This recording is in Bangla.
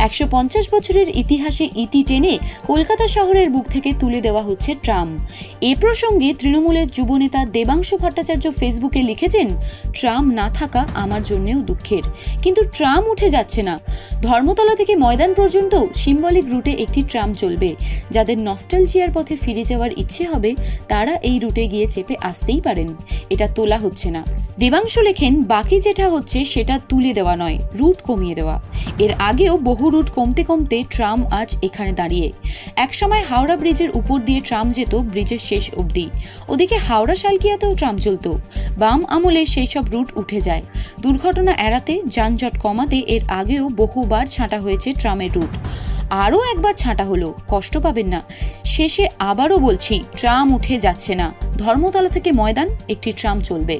150 বছরের ইতিহাসে ইতি টেনে কলকাতা শহরের বুক থেকে তুলে দেওয়া হচ্ছে ট্রাম। এ প্রসঙ্গে তৃণমূলের যুবনেতা দেবাংশু ভট্টাচার্য ফেসবুকে লিখেছেন, ট্রাম না থাকা আমার জন্যেও দুঃখের, কিন্তু ট্রাম উঠে যাচ্ছে না। ধর্মতলা থেকে ময়দান পর্যন্ত সিম্বলিক রুটে একটি ট্রাম চলবে। যাদের নস্টালজিয়ার পথে ফিরে যাওয়ার ইচ্ছে হবে তারা এই রুটে গিয়ে চেপে আসতেই পারেন। এটা তোলা হচ্ছে না। দেবাংশু লেখেন, বাকি যেটা হচ্ছে সেটা তুলে দেওয়া নয়, রুট কমিয়ে দেওয়া। এর আগেও বহু রুট কমতে কমতে ট্রাম আজ এখানে দাঁড়িয়ে। একসময় হাওড়া ব্রিজের উপর দিয়ে ট্রাম যেত ব্রিজের শেষ অবধি। ওদিকে হাওড়া শালকিয়াতেও ট্রাম চলত। বাম আমলে সেই সব রুট উঠে যায়। দুর্ঘটনা এড়াতে, যানজট কমাতে এর আগেও বহুবার ছাঁটা হয়েছে ট্রামের রুট। আরও একবার ছাঁটা হলো, কষ্ট পাবেন না। শেষে আবারও বলছি, ট্রাম উঠে যাচ্ছে না। ধর্মতলা থেকে ময়দান একটি ট্রাম চলবে।